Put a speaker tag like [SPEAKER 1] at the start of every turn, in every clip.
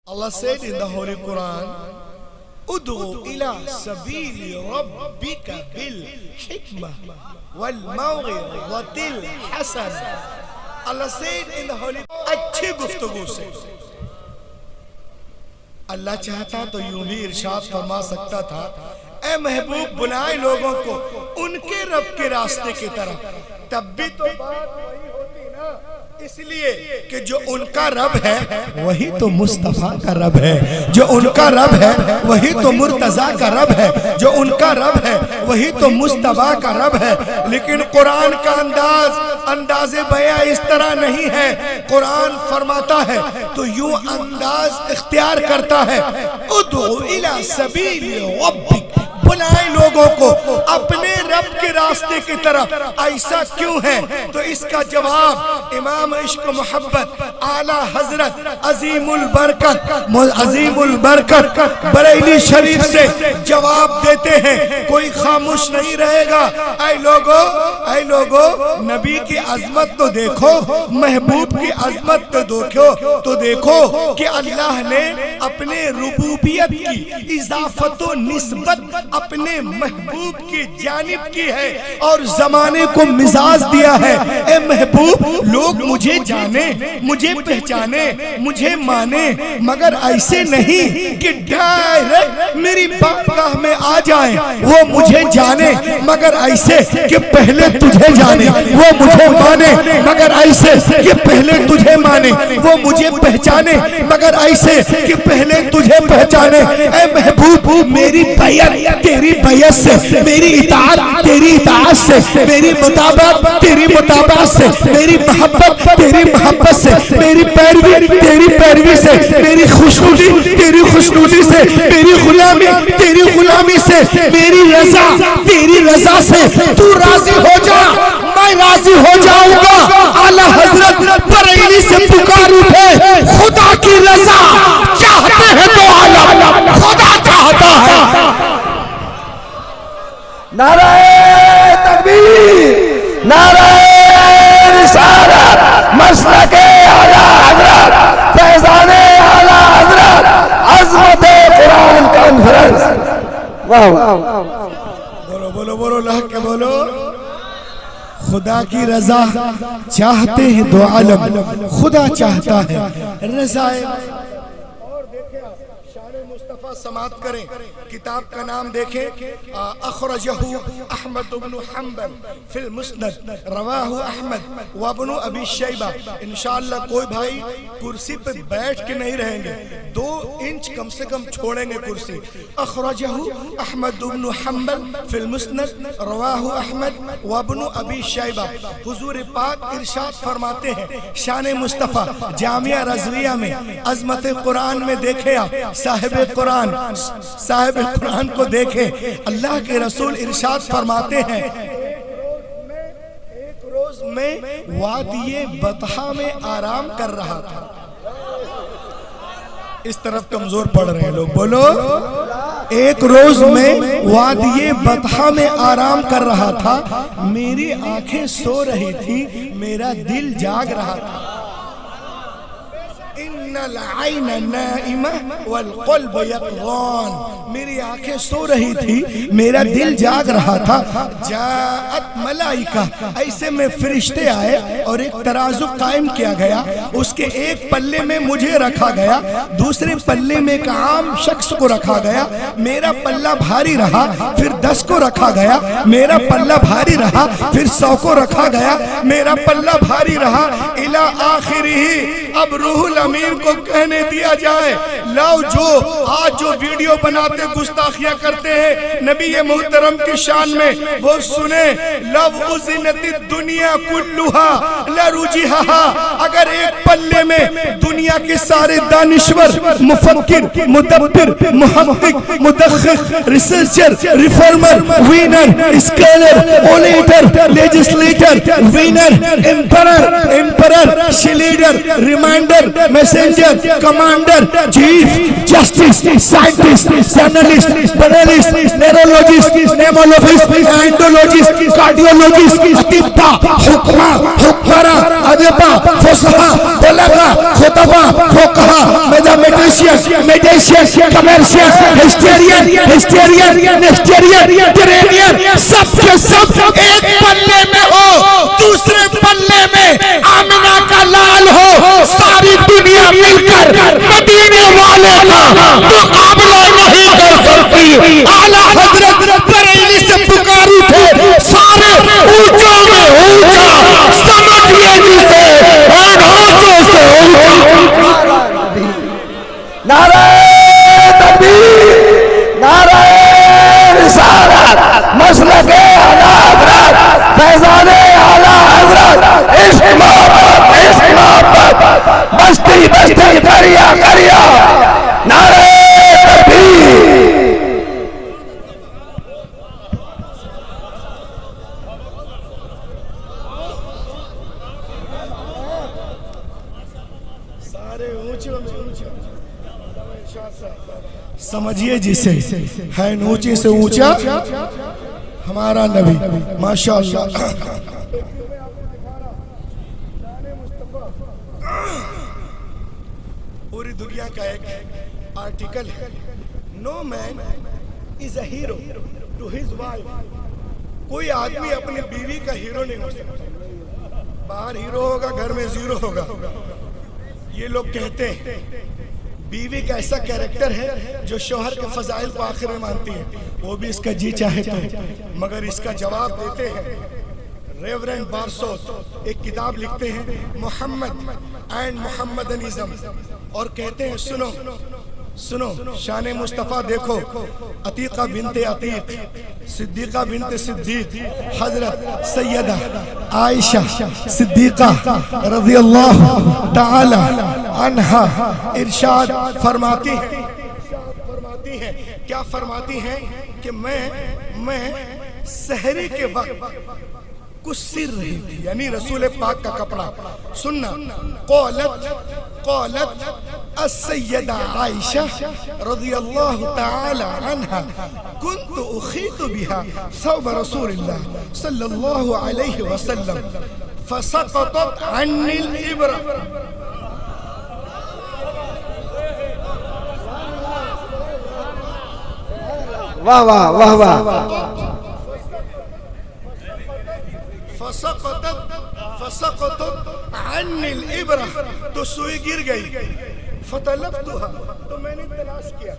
[SPEAKER 1] Allah said in the Holy Quran, Ud'u ila sabili rabbika bil hikmah wal maw'izatil hasana. Allah said in the Holy Quran, अच्छी गुफ्तगू से। अल्लाह चाहता तो यूं भी इरशाद फरमा सकता था, ए महबूब बुलाए लोगों को उनके रब के रास्ते की तरफ, तब भी तो बात वही होती ना। इसलिए कि जो उनका रब है वही तो मुस्तफा का रब है, जो उनका रब है वही तो मुर्तजा का रब है, जो उनका रब है वही तो मुस्तफा का रब है। लेकिन कुरान का अंदाज़े बयां इस तरह नहीं है। कुरान फरमाता है तो यूं अंदाज इख्तियार करता है, उदउ इला सबील रब्बिक, बुलाए लोगों को अपने रब के रास्ते की तरफ। ऐसा क्यों है? तो इसका जवाब इमाम इश्क मोहब्बत आला हजरत अजीमुल बरकत बरेली शरीफ से जवाब देते हैं। कोई खामोश नहीं रहेगा। ऐ लोगो नबी की अजमत तो देखो, महबूब की अजमत तो देखो कि अल्लाह ने अपने रुबूबियत की इजाफत व निस्बत अपने महबूब की जानिब की है और जमाने को मिजाज दिया है। ए महबूब, लोग मुझे जाने, मुझे पहचाने, मुझे माने, मगर ऐसे नहीं कि डायरेक्ट मेरी बारगाह में आ जाए। वो मुझे जाने मगर ऐसे कि पहले तुझे जाने, वो मुझे माने मगर ऐसे कि पहले तुझे माने, वो मुझे पहचाने मगर ऐसे कि पहले तुझे पहचाने। ए महबूब, मेरी बैयत तेरी बैयत से, मेरी इताअत तेरी इताअत से, मेरी मुताबात तेरी मुताबात से, मेरी मोहब्बत तेरी मोहब्बत से, मेरी पैरवी तेरी पैरवी से, मेरी खुशनुदी तेरी खुशनुदी से, मेरी गुलामी तेरी गुलामी से, मेरी रजा तेरी रजा से। तू राजी हो जा, मैं राजी हो जाऊंगा। आला हजरत बरेली से पुकार उठे, खुदा की रजा चाहते हैं तो आलम खुदा चाहता है।
[SPEAKER 2] नाराए तकबीर, नाराए रिसालत, मसलके आला हजरत, फैज़ाने आला हजरत, अज़मते कुरान कॉन्फ्रेंस। वाह
[SPEAKER 1] बोलो बोलो बोलो लह के बोलो। खुदा की रजा चाहते हैं दो आलम, खुदा चाहता है रजा। मुस्तफा समात करें, किताब का नाम देखें, अखरजहु अहमद इब्न हंबल फिल मुस्नद, रवाहु अहमद व इब्न अबी शैबा। इंशाअल्लाह कोई भाई कुर्सी पे बैठ के नहीं रहेंगे, 2 इंच कम से कम छोड़ेंगे कुर्सी। अखरजहु अहमद इब्न हंबल फिल मुस्नद, रवाहु अहमद व इब्न अबी शैबा। हुजूर पाक इरशाद फरमाते हैं, शान मुस्तफा जामिया रज़विया में अज़मत कुरान में देखे आप, साहिब कुरान को देखे। अल्लाह के रसूल इरशाद फरमाते हैं, एक रोज में वादिये बतहा में आराम कर रहा था। इस तरफ कमजोर पड़ रहे हैं लोग, बोलो। एक रोज में वादिये बतहा में आराम कर रहा था, मेरी आंखें सो रही थी, मेरा दिल जाग रहा था। मेरी आंखें सो रही थी, मेरा दिल जाग रहा था। जाअत मलाइका, ऐसे में फरिश्ते आए और एक तराजू कायम किया गया। उसके एक पल्ले में मुझे रखा गया, दूसरे पल्ले में एक आम शख्स को रखा गया। मेरा पल्ला भारी रहा, फिर 10 को रखा गया। मेरा पल्ला भारी रहा, फिर 100 को रखा गया। मेरा पल्ला भारी रहा इला आखिरी। अब रूहुल अमीन को कहने दिया जाए, लाओ जो आज जो वीडियो बनाते गुस्ताखियां करते हैं नबी मुहतरम की शान में, वो सुने। लव उज़िनति दुनिया कुल्लुहा लरुजिहा। अगर एक पल्ले में दुनिया के सारे दानिश्वर, मुफक्किर, मुदब्बिर, मुहक्किक, मुदख्खिक, researcher, reformer, winner, scholar, orator, legislator, winner, emperor, she leader, reminder, message messenger, commander, chief justice, scientist, journalist, journalist, neurologist, nephrologist, andrologist, cardiologist, अतिब्बा, हुक्मा, हुक्मरा, अदबा, फुसहा, बलगा, खुतबा, फुकहा, मैथमेटिशियन, मैजिशियन, कमर्शियन, हिस्टेरियन, नेस्टेरियन, ट्रेनियर, सब के सब एक पल्ले में हो, दूसरे पल्ले में आमिना का लाल हो, सारी दुनिया मिलकर मदीने वाले का मुकाबला नहीं कर सकती। आला हजरत बरेली से पुकार उठे, सारे ऊंचों में ऊंचा, समझिए जिसे ऊंचों से ऊंचा।
[SPEAKER 2] नारे तकबीर, नारे रिसालत, मसलके आला हजरत, फैज़ाने आला हजरत, इश्क मोहब्बत, बस्ती बस्ती करिया करिया, नारे तकबीर।
[SPEAKER 1] सारे ऊंचे में ऊंचे, समझिए जिसे है ऊंचे से ऊंचा हमारा नबी, माशाअल्लाह। पूरी दुनिया का एक आर्टिकल है, no man is a hero to his wife. कोई आदमी अपनी बीवी का हीरो नहीं हो सकता। बाहर हीरो होगा, घर में जीरो होगा। ये लोग कहते हैं बीवी का ऐसा कैरेक्टर है जो शौहर के फजाइल को आखिर में मानती है, वो भी इसका जी चाहे तो। मगर इसका जवाब देते हैं रेवरेंड बारसोत, एक किताब लिखते हैं मोहम्मद एंड मोहम्मदनिज्म, और कहते हैं सुनो सुनो शान मुस्तफ़ा देखो, अतीका बिनते अतीक, सिद्दीका बिनते सिद्दीक, हजरत सैयदा आयशा सिद्दीका रज़ियल्लाहु ताला अन्हा इरशाद फरमाती हैं, क्या फरमाती हैं कि मैं सहरी के वक्त कुछ सिर रही थी, यानी रसूल पाक का कपड़ा। सुनना, क़ौलत अस्सय्यदा आयशा रज़ियल्लाहु ताला अन्हा कुन्तु उखीतु बिहा सौब रसूलिल्लाह सल्लल्लाहु अलैहि वसल्लम फसक़तत अन्निल इब्रा।
[SPEAKER 2] वाह वाह वाह वाह।
[SPEAKER 1] फसक़तत अन्निल इब्रा, तो सुई गिर गई। फतलब्तुहा, तो मैंने तलाश किया।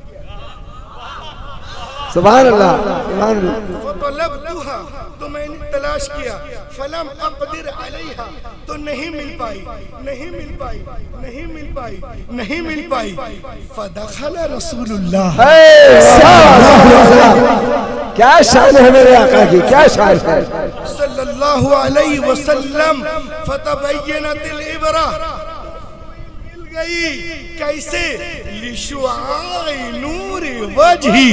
[SPEAKER 2] सुभान अल्लाह, सुभान अल्लाह।
[SPEAKER 1] फतलब्तुहा, तो मैंने तलाश किया। फलम अक़दिर अलैहा, तो नहीं मिल पाई, नहीं मिल पाई, नहीं मिल पाई, नहीं मिल पाई। फदखल रसूलुल्लाह,
[SPEAKER 2] क्या शान है मेरे आका की, क्या शान है
[SPEAKER 1] सल्लल्लाहु अलैहि वसल्लम। फतबय्यनतिल इब्रा, मिल गई कैसे? लिशुआई नूरी वजही,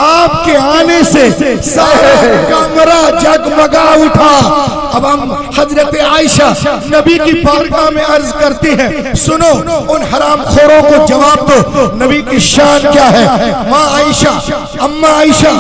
[SPEAKER 1] आपके आने से सारा कमरा जगमगा उठा। अब हम हजरत आयशा नबी की बारगाह में अर्ज करती हैं, सुनो उन हरामखोरों को जवाब दो, नबी की शान क्या है। माँ आयशा, अम्मा आयशा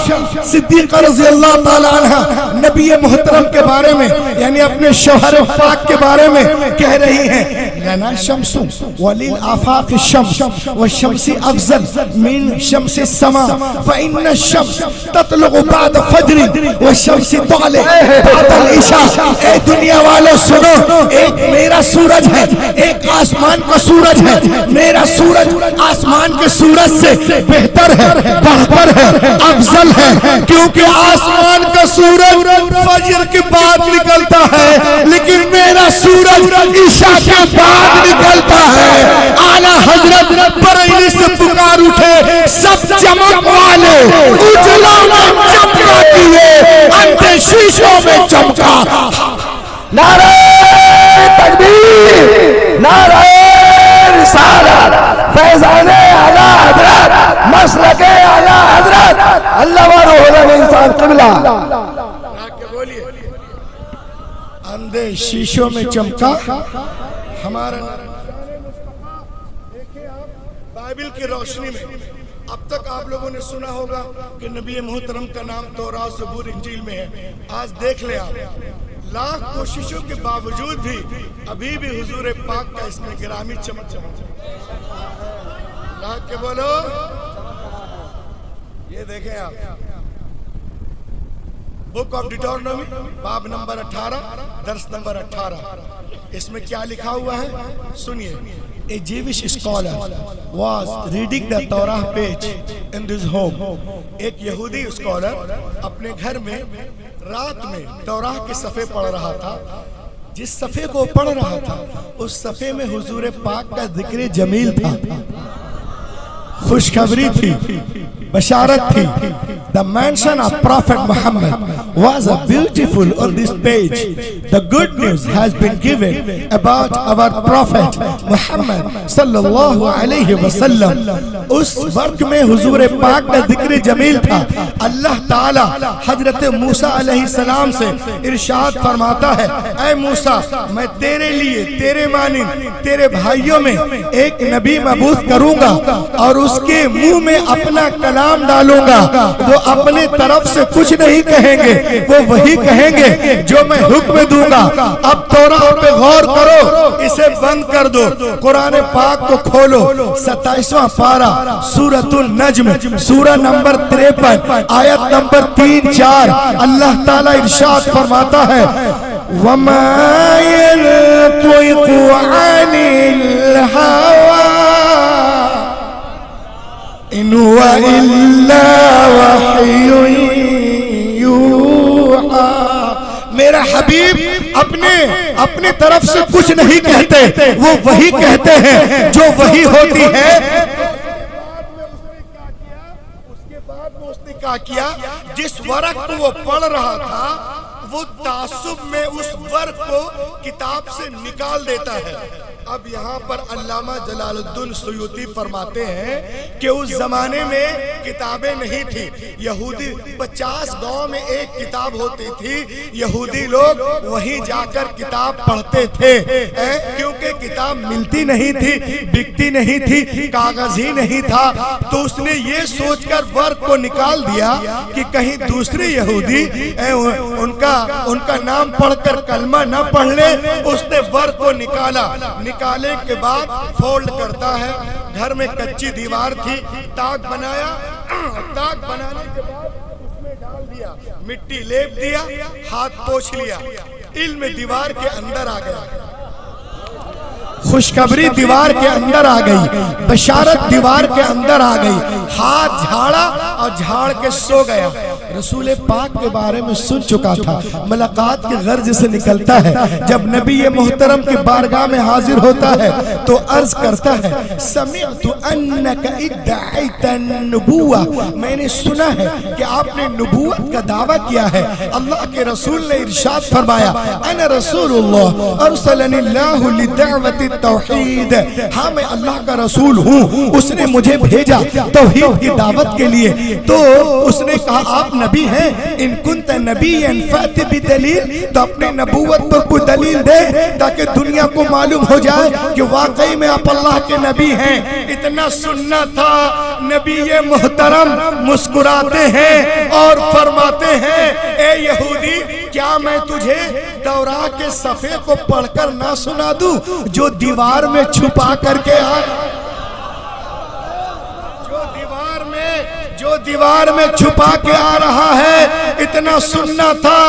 [SPEAKER 1] सिद्दीक़ा रज़ियल्लाहु ताला अन्हा नबी मोहतरम के बारे में, यानी अपने शौहर पाक के बारे में कह रही हैं, लना शम्सु वलिल आफाक शम्स व शम्सी अफजल मिन शम्सी समा फ़इन्न शम्स ततलुगु बाद फज्र व शम्सी तग़लु बाद इशा। ए दुनिया वालों सुनो, एक मेरा सूरज है, एक आसमान का सूरज है। मेरा सूरज आसमान के सूरज से बेहतर है, बढ़कर है, अफजल है, क्योंकि आसमान का सूरज फजर के बाद निकलता है, लेकिन मेरा सूरज ईशा के बाद निकलता है। आला हजरत बरेली से पुकार उठे, सब चमक वाले उजला में चमका दिए, अंधे शीशों में चमका।
[SPEAKER 2] नारे तकबीर, नारे रिसालत, फैज़ाने आला हजरत, मसलके आला हजरत, अल्लाह व रूहुल इंसान क़िबला।
[SPEAKER 1] बोलिए, अंधे शीशों में चमका हमारा देखिए आप बाइबल की रोशनी में अब तक आप लोगों ने सुना होगा कि नबी मोहतरम का नाम तौरात ज़बूर इंजील में है। आज देख ले आप, लाख कोशिशों के बावजूद भी अभी भी हुजूर पाक का इसमें गिरामी चमक लाख के बोलो। ये देखें आप, बुक ऑफ डिटोरनोमी बाब नंबर 18 दर्स नंबर 18, इसमें क्या लिखा हुआ है सुनिए। A Jewish scholar was reading the Torah page in his home. एक यहूदी स्कॉलर अपने घर में रात में तौराह के सफ़े पढ़ रहा था। जिस सफ़े को पढ़ रहा था उस सफ़े में हुजूर पाक का जिक्र जमील था, खुशखबरी थी, बशारत थी। The mention of Prophet Muhammad was a beautiful on this page. The good news has been given about our Prophet Muhammad sallallahu alaihi wasallam. उस वर्क में हुजूर पाक का जिक्र जमील था। अल्लाह ताला हजरत मूसा अलैहि सलाम से इरशाद फरमाता है, ऐ मूसा मैं तेरे लिए तेरे मानिंद तेरे भाइयों में एक नबी मबूस करूंगा और उसके मुंह में अपना कलाम डालूंगा। वो अपने तरफ से कुछ नहीं कहेंगे, वो वही कहेंगे जो मैं हुक्म दूंगा। अब तौराह पे गौर करो, इसे बंद कर दो, कुरान पाक को खोलो। 27वां पारा सूरतुन नज्म सूरा नंबर 53 आयत नंबर 3-4 अल्लाह ताला इरशाद फरमाता है, वमा यंतिकु अनिल हवा इन हुवा इल्ला वह्युन यूहा। मेरा हबीब अपने तरफ से कुछ नहीं कहते, वो वही कहते हैं जो वही होती है। उसके बाद में उसने क्या किया, जिस वर्क को वो पढ़ रहा था वो तासुब में उस वर्क को किताब से निकाल देता है। अब यहाँ पर अल्लामा जलालुद्दीन सुयूती फरमाते हैं कि उस जमाने में किताबें नहीं थी। यहूदी 50 गांव में एक किताब होती थी, यहूदी लोग वहीं जाकर किताब पढ़ते थे, क्योंकि किताब मिलती नहीं थी, बिकती नहीं थी, कागज ही नहीं था। तो उसने ये सोचकर वर्क को निकाल दिया कि कहीं दूसरे यहूदी उनका नाम पढ़कर कलमा न पढ़ ले। उसने वर्क को निकाले के बाद फोल्ड करता है। घर में कच्ची दीवार थी, ताक बनाया, ताक बनाने के बाद उसमें डाल दिया, मिट्टी लेप दिया, हाथ पोंछ लिया, इल्म दीवार के अंदर आ गया, खुशखबरी दीवार के अंदर आ गई, बशारत दीवार के अंदर आ गई। हाथ झाड़ा और झाड़ के सो गया। रसूल पाक के बारे में सुन चुका था, मुलाकात के गर्ज से निकलता है। जब नबी मोहतरम की बारगाह में हाजिर होता है तो अर्ज करता है, समिअतु अन्नका इद्दअइता नबुव्वा, मैंने सुना है कि आपने नबूवत का दावा किया है। अल्लाह के रसूल ने इरशाद फरमाया, अना रसूलुल्लाह अरसलनिल्लाहु लिदअवति तौहीद, हाँ मैं अल्लाह का रसूल हूँ, उसने मुझे भेजा तौहीद की दावत के लिए। तो उसने कहा आप नबी हैं, इन कुंत नबिय्यन फाति बिदलील, तो अपनी नबूवत पर कोई दलील दे ताकि दुनिया को मालूम हो जाए कि वाकई में आप अल्लाह के नबी हैं। इतना सुनना था। नबी ये मोहतरम मुस्कुराते हैं और फरमाते हैं, ए यहूदी क्या मैं तुझे तौराह के सफ़े को पढ़कर ना सुना दूं जो दीवार में छुपा करके जो दीवार में छुपा के आ रहा है। इतना सुनना था।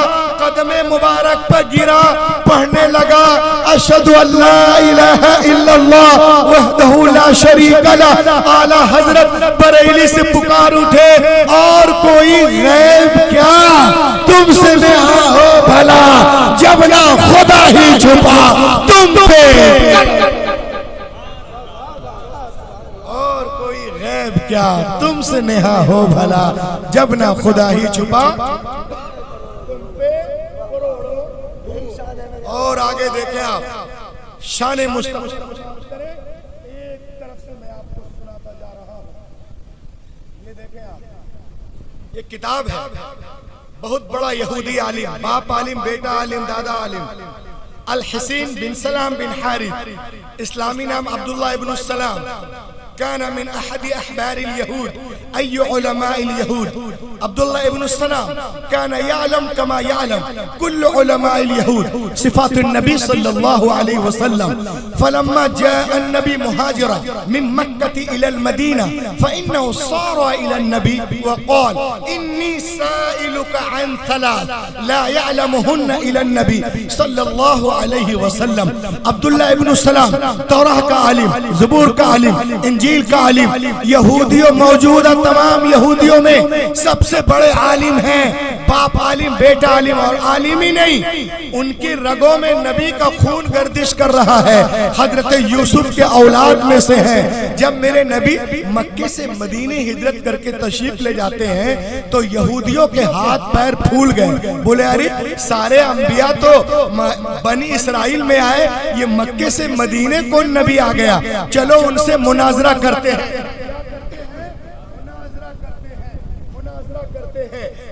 [SPEAKER 1] कदमे मुबारक पर गिरा, पढ़ने लगा, अशहदु अल्ला इलाहा इल्लल्लाह वहदहु ला शरीका लह। आला हजरत बरेली से पुकार उठे, और कोई गैब क्या तुमसे नेहा हो भला, जब ना खुदा ही छुपा तुम पे। क्या तुमसे नेहा हो भला, जब ना खुदा ही छुपा तुम पे। और आगे देखें आप, शान मुस्तफा। एक तरफ से मैं आपको सुनाता जा रहा हूं, ये देखें आप, ये किताब है। बहुत बड़ा यहूदी आलिम, बाप आलिम, बेटा आलिम, दादा आलिम, अल हुसैन बिन सलाम बिन हारिथ इस्लामी नाम अब्दुल्लाह इब्न सलाम, कान मिन अहदी अहबार यहूद अय्यु उलमा यहूद। अब्दुल्लाह इब्न सलाम कान यालम कमा यालम कुल्लु उलमा यहूद सिफात नबी सल्लल्लाहु अलैहि वसल्लम। फलम्मा जाअ नबी मुहाजिरा मिन मक्का इला मदीना फइन्नहु सारा इला नबी वक़ाल इन्नी साइलुका अन थलाथ ला यअलमुहुन्ना इला नबी सल्लल्लाहु अलैहि वसल्लम। अब्दुल्लाह इब्न सलाम तौराह का आलिम, ज़बूर का आलिम, इंजील का आलिम, यहूदियों मौजूदा तमाम यहूदियों में सबसे बड़े आलिम हैं। बाप आलिम, बेटा आलिम, और आलिम ही नहीं, उनकी रगों में नबी का खून गर्दिश कर रहा है। हजरत यूसुफ के औलाद में से हैं। जब मेरे नबी मक्के से मदीने हिजरत करके तशरीफ ले जाते हैं तो यहूदियों के हाथ पैर फूल गए। बोले अरे सारे अंबिया तो बनी इसराइल में आए, ये मक्के से मदीने कौन नबी आ गया, चलो उनसे मुनाजरा करते हैं।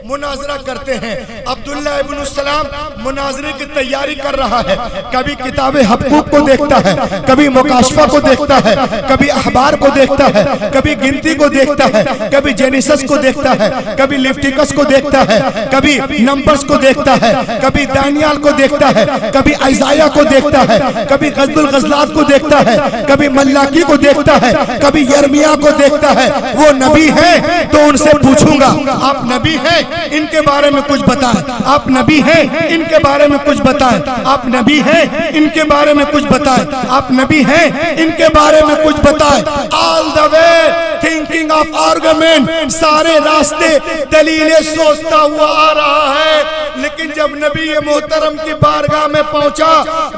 [SPEAKER 1] मुनाजरा करते हैं। अब्दुल्लाह इब्न सलाम मुनाजरे की तैयारी कर रहा है। कभी किताब हक़ूक़ को देखता है, कभी मुकाशफा को देखता है, कभी अखबार को देखता है, कभी गिनती को देखता है, कभी जेनेसिस को देखता है, कभी लिफ्टिकस को देखता है, कभी नंबर्स को देखता है, कभी दानियाल को देखता है, कभी अयसाया को देखता है, कभी गज़बुल गज़लात को देखता है, कभी मल्लाकी को देखता है, कभी यर्मिया को देखता है। वो नबी है तो उनसे पूछूंगा आप नबी हैं, इनके बारे में कुछ बताएं। आप नबी हैं, इनके बारे में कुछ बताएं। आप नबी हैं, इनके बारे में कुछ बताएं। आप नबी हैं, इनके बारे में कुछ बताएं। All the way thinking of argument, सारे रास्ते दलीलें सोचता हुआ आ रहा है। लेकिन जब नबी मोहतरम की बारगाह में पहुंचा,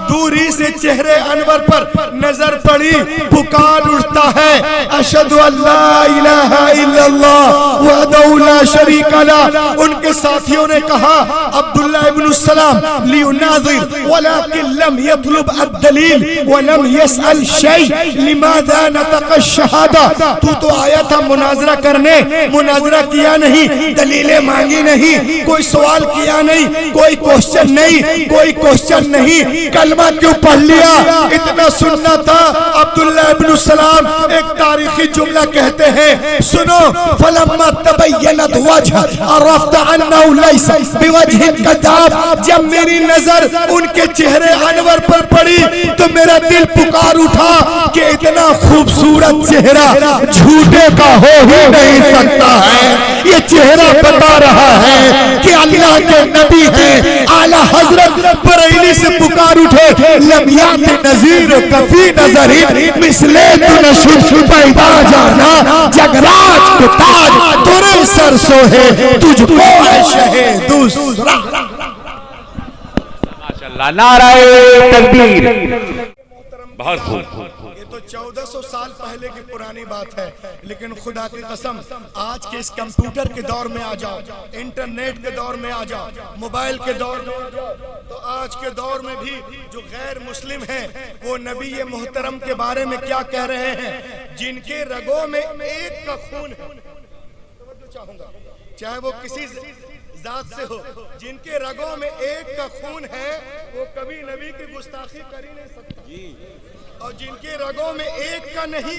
[SPEAKER 1] दूरी से चेहरे अनवर पर नजर पड़ी, पुकार उठता है अशहदु अल्ला इलाहा इल्लल्लाह वहदहु ला शरीका लह। उनके साथियों ने कहा अब्दुल्लाह इब्न सलाम लियुनाज़िर वलाकिन लम यतलुब अद-दलील व लम यसअल शै लिमाज़ा नतक़ अश-शहादा। तू तो आया था मुनाजरा करने, मुनाजरा किया नहीं, दलीलें मांगी नहीं, कोई सवाल किया नहीं, कोई क्वेश्चन नहीं, कोई क्वेश्चन नहीं, कलमा क्यों पढ़ लिया, इतना सुनना था। अब्दुल्लाह इब्न सलाम एक तारीखी जुमला कहते हैं, सुनो, फलम्मा तबय्यनत वजह अरफ्त अन्नहु लैसा बिवजहिन कज़ाब। जब मेरी नजर उनके चेहरे अनवर पर पड़ी तो मेरा दिल पुकार उठा कि इतना खूबसूरत चेहरा झूठे का हो ही नहीं सकता है। ये चेहरा बता रहा है कि अल्लाह के नबी हैं। आला हजरत बरेली से पुकार उठे, लमियात नजीर कफी नजरी मिसले तुनशुद पैदा जाना, जगराज को ताज तुरे सर सोहे, तुझको है शहे दूसरा।
[SPEAKER 3] माशाअल्लाह, नाराए तकबीर। बहुत खूब।
[SPEAKER 1] ये तो 1400 साल पहले की पुरानी बात है, लेकिन खुदा की कसम आज के इस कंप्यूटर के दौर में आ जाओ, इंटरनेट के दौर में आ जाओ, मोबाइल के दौर में आ जाओ, तो आज के दौर में भी जो गैर मुस्लिम हैं वो नबी मोहतरम के बारे में क्या कह रहे हैं, जिनके रगों में एक का खून है, चाहूंगा चाहे वो किसी जात से हो, जिनके रगों में एक का खून है वो कभी नबी की गुस्ताखी कर ही नहीं सकता। और जिनके रगों में एक का नहीं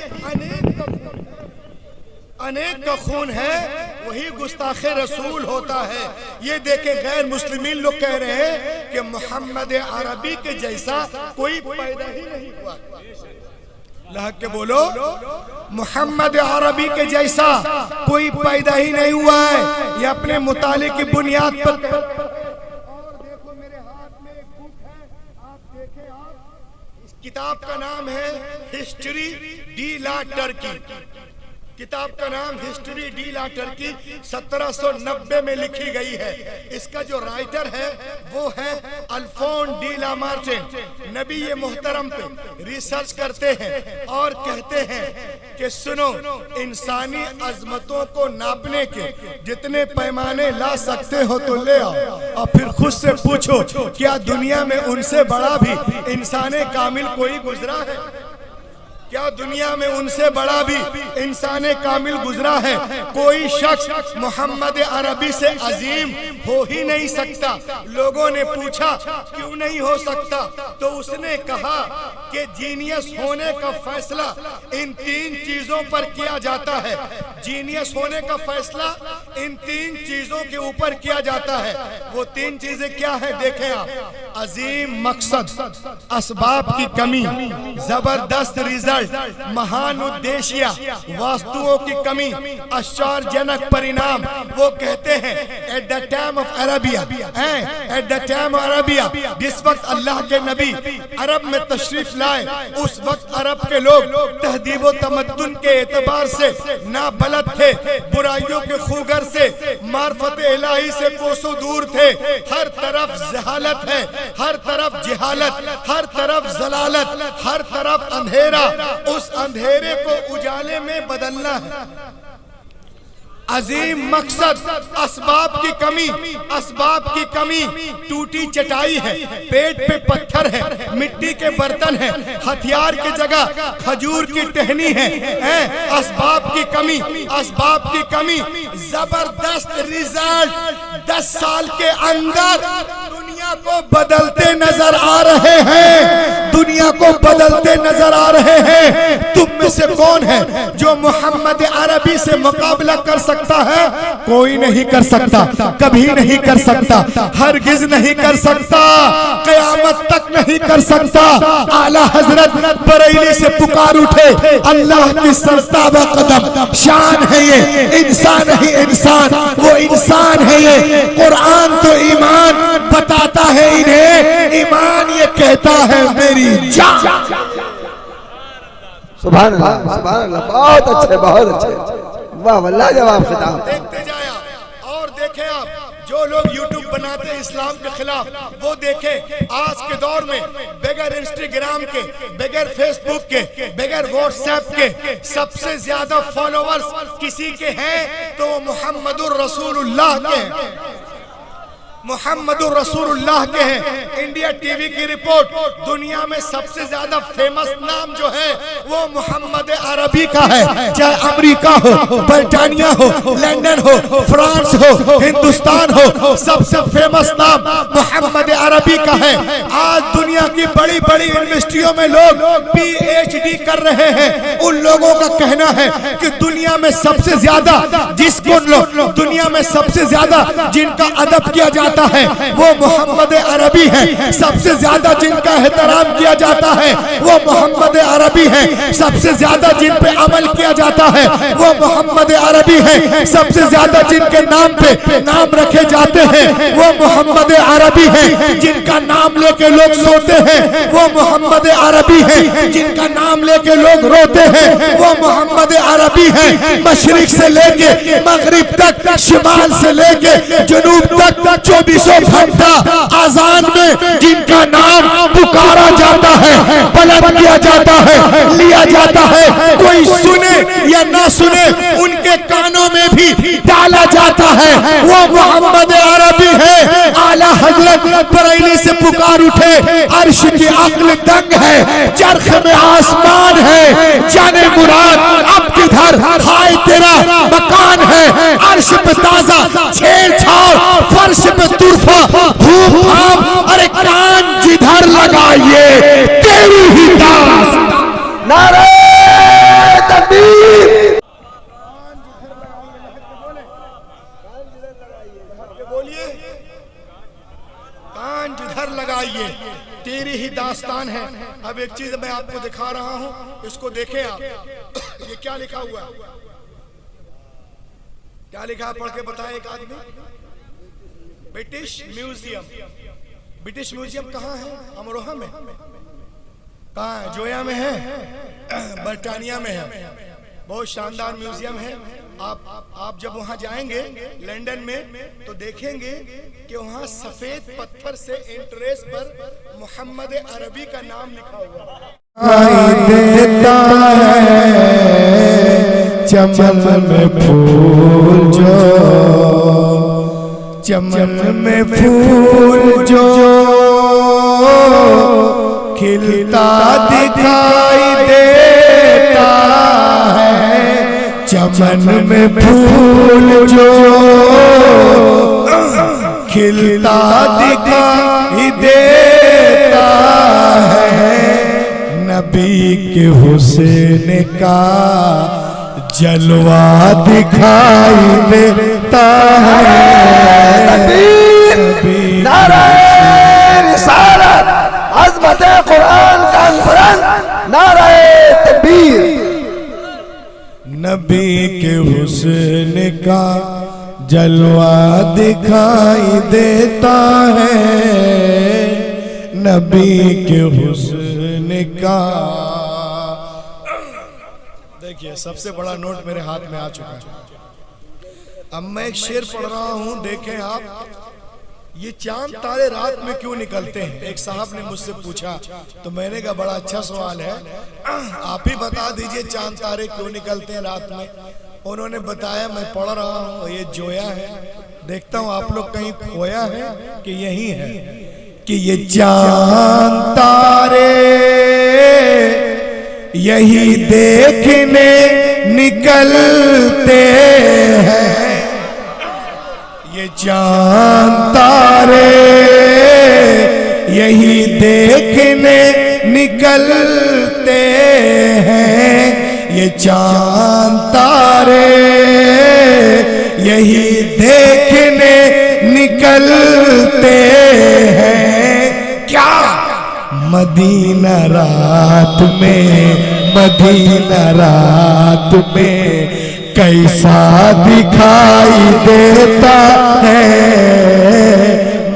[SPEAKER 1] अनेक का खून है वही गुस्ताखे रसूल होता है। ये देखे गैर मुस्लिमीन लोग कह रहे हैं कि मोहम्मद अरबी के जैसा कोई पैदा ही नहीं हुआ। लहक के बोलो, मोहम्मद अरबी के जैसा कोई पैदा ही नहीं हुआ है। ये अपने मुताले की बुनियाद पर। और देखो मेरे हाथ में एक बुक है, आप देखें, आप इस किताब का नाम है हिस्ट्री डी ला टर्की। किताब का नाम हिस्ट्री डी ला टर्की 1790 में लिखी गई है। इसका जो राइटर है वो है अल्फोन डी ला मार्टिन। नबी ये मोहतरम पे रिसर्च करते हैं और कहते हैं कि सुनो, इंसानी अजमतों को नापने के जितने पैमाने ला सकते हो तो ले आओ, और फिर खुद से पूछो क्या दुनिया में उनसे बड़ा भी इंसाने कामिल कोई गुजरा है? क्या दुनिया में उनसे बड़ा भी इंसान कामिल गुजरा है? कोई शख्स मोहम्मद अरबी से अजीम हो ही नहीं सकता। लोगों ने पूछा क्यों नहीं हो सकता, तो उसने कहा कि जीनियस होने का फैसला इन 3 चीजों पर किया जाता है। जीनियस होने का फैसला इन 3 चीजों के ऊपर किया जाता है। वो 3 चीजें क्या है देखें आप। अजीम मकसद, असबाब की कमी, जबरदस्त रिजल्ट, महान उद्देश्य, वस्तुओं की कमी, आश्चर्यजनक परिणाम। वो कहते हैं at the time of Arabia, at the time of Arabia, जिस वक्त अल्लाह के नबी अरब में तशरीफ लाए, उस वक्त अरब के लोग तहदीब व तमद्दुन के एतबार से ना बलद थे, बुराइयों के खूगर से, मार्फत इलाही से कोसों दूर थे। हर तरफ जहालत है, हर तरफ जिहालत, हर तरफ जलालत, हर तरफ अंधेरा। उस अंधेरे को उजाले में बदलना है। अजीम मकसद, असबाब की कमी, असबाब की कमी। टूटी चटाई है, पेट पे पत्थर है, मिट्टी के बर्तन है, हथियार की जगह खजूर की टहनी है। असबाब की कमी, असबाब की कमी। जबरदस्त रिजल्ट 10 साल के अंदर दुनिया को बदलते नजर आ रहे हैं, दुनिया को बदलते नजर आ रहे हैं। तुम में से कौन है जो मोहम्मद अरबी से मुकाबला कर सकता है? कोई नहीं कर सकता, कभी नहीं कर सकता, हरगिज नहीं कर सकता, क़यामत तक नहीं कर सकता। आला हजरत बरेली से पुकार उठे, अल्लाह की सरताबा कदम शान है ये, इंसान ही इंसान, वो इंसान है ये। कुरान तो ईमान बताता है इन्हें, ईमान ये कहता है मेरी जान।
[SPEAKER 2] सुभान अल्लाह, सुभान अल्लाह, बहुत अच्छे, बहुत अच्छे, वाह वल्लाह जवाब खिताब।
[SPEAKER 1] देखते जाए और देखें आप, जो लोग यूट्यूब बनाते हैं इस्लाम के खिलाफ, वो देखें आज के दौर में बगैर इंस्टाग्राम के, बगैर फेसबुक के, बगैर व्हाट्सएप के सबसे ज्यादा फॉलोअर्स किसी के हैं तो वो मोहम्मदुर रसूलुल्लाह के हैं, मोहम्मदुर रसूलुल्लाह के हैं। इंडिया टीवी की रिपोर्ट, दुनिया में सबसे ज्यादा फेमस नाम जो है वो मोहम्मद अरबी का है। चाहे अमेरिका हो, ब्रिटानिया हो, लंदन हो, फ्रांस हो, हिंदुस्तान हो, सबसे फेमस नाम मोहम्मद अरबी का है। आज दुनिया की बड़ी बड़ी यूनिवर्सिटियों में लोग PhD कर रहे हैं। उन लोगों का कहना है कि दुनिया में सबसे ज्यादा जिसको दुनिया में सबसे ज्यादा जिनका अदब किया जाता है वो मोहम्मद अरबी है। सबसे ज्यादा जिनका एहतराम किया जाता है वो मोहम्मद अरबी है। सबसे ज्यादा जिन पे अमल किया जाता है वो मोहम्मद अरबी है। सबसे ज्यादा जिनके नाम पे नाम रखे जाते हैं वो मोहम्मद अरबी है। जिनका नाम लेके लोग सोते हैं वो मोहम्मद अरबी है। जिनका नाम लेके लोग रोते हैं वो मोहम्मद अरबी है। मशरिक से लेके मगरिब तक, शिमाल से लेके जनूब तक 24 घंटा आजान में जिनका नाम पुकारा जाता है, बुलंद किया जाता है, लिया जाता है, कोई सुने या ना सुने उनके कानों में भी डाला जाता है, वो मोहम्मद अरबी है। आला हजरत बरेली से पुकार उठे, अर्श की अक्ल दंग है, चरख में आसमान है, जाने मुराद अब किधर हाय तेरा मकान है। अर्श पे ताजा छेड़छाड़, फर्श पे तुरफा, धूम धाम, अरे कान जिधर लगाइए तेरी ही दास।
[SPEAKER 2] नारे तकबीर,
[SPEAKER 1] बोलिए कान जिधर लगाइए तेरी ही दास्तान है। अब एक चीज मैं आपको दिखा रहा हूं, इसको देखें आप। ये क्या लिखा हुआ है? क्या लिखा, पढ़ के बताएं एक आदमी। British museum. ब्रिटिश म्यूजियम कहाँ है? अमरोहा में। कहाँ है? जोया में है, ब्रिटानिया में है। बहुत शानदार म्यूजियम है। आप जब वहां जाएंगे लंदन में तो देखेंगे कि वहां सफेद पत्थर से इंटरेस्ट पर मोहम्मद अरबी का नाम लिखा हुआ
[SPEAKER 4] देता है चमन में फूल जो, चमन में फूल जो खिलता दिखाई दे देता है, चमन में फूल जो खिलता दिखाई देता है, नबी के हुस्न का जलवा दिखाई देता है।
[SPEAKER 2] नाराए रिसालत, अज़मत कुरान कॉन्फ्रेंस, नाराए तकबीर।
[SPEAKER 4] नबी के हुस्न का जलवा दिखाई देता है, नबी के हुस्न का। देखिए सबसे बड़ा नोट मेरे हाथ में आ चुका है। अब मैं एक शेर पढ़ रहा हूं, देखें आप, ये चांद तारे रात में क्यों निकलते हैं? एक साहब ने मुझसे पूछा, तो मैंने कहा बड़ा अच्छा सवाल है, आप ही बता दीजिए चांद तारे क्यों निकलते हैं रात में। उन्होंने बताया, मैं पढ़ रहा हूँ, ये जोया है, देखता हूँ आप लोग कहीं खोया है कि यही है, कि ये चांद तारे यही देखने निकलते हैं, ये चांद तारे यही देखने निकलते हैं, ये चांद तारे यही देखने निकलते हैं। क्या मदीना रात में, मदीना रात में कैसा दिखाई देता है,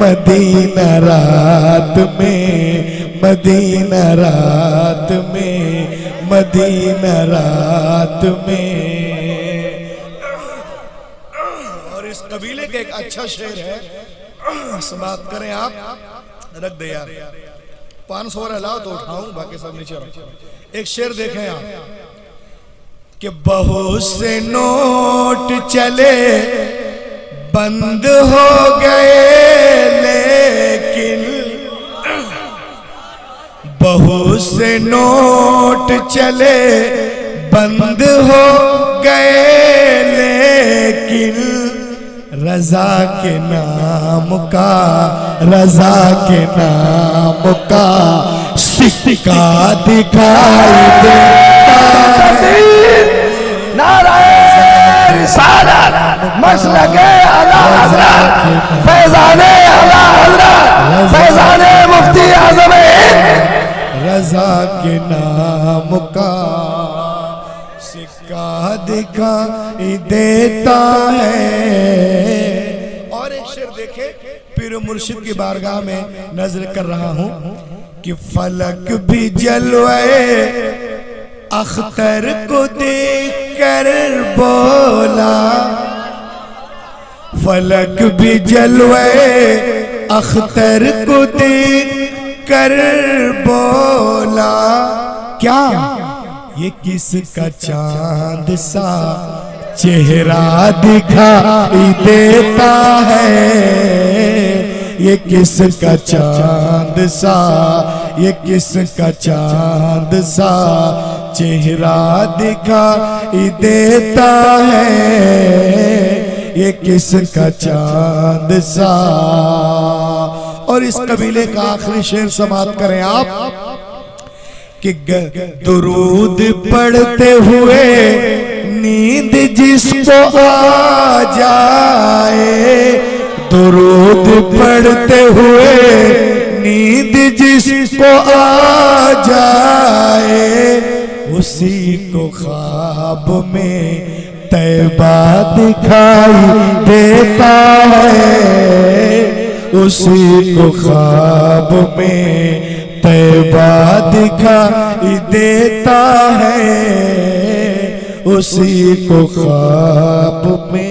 [SPEAKER 4] मदीना रात में, मदीना रात में, मदीना रात में। और इस कबीले का एक अच्छा शेर है, समाप्त करें आप, रख दे यार, 500 लाओ तो उठाऊं, बाकी सब नीचे रखो। एक शेर देखें आप, कि बहुत से नोट चले बंद हो गए, लेकिन बहुत से नोट चले बंद हो गए, लेकिन रजा के नाम का, रजा के नाम का सिक्का दिखाई देता है।
[SPEAKER 2] नाराए रिसालत, मसलके आला हज़रत, फैज़ाने आला हज़रत, फैज़ाने मुफ्ती आज़म हिंद।
[SPEAKER 4] रजा के नाम का सिक्का दिखाई देता है। और एक शेर देखे, पीर मुर्शिद की बारगाह में नजर कर रहा हूं, कि फलक भी जलवे अख्तर को देखकर बोला, फलक भी जलवे अख्तर को देखकर बोला, क्या ये किसका चांद सा चेहरा दिखाई देता है, ये किसका चांद सा, ये किसका चांद सा चेहरा दिखाई देता है, ये किसका चांद सा। और इस कबीले का आखिरी शेर समाप्त करें आप, कि दुरूद पढ़ते हुए नींद जिसको आ जाए, दुरूद पढ़ते हुए नींद जिसको आ जाए, उसी को ख्वाब में तैबा दिखाई देता है, उसी को ख्वाब में तैबा दिखाई देता है, उसी को ख्वाब में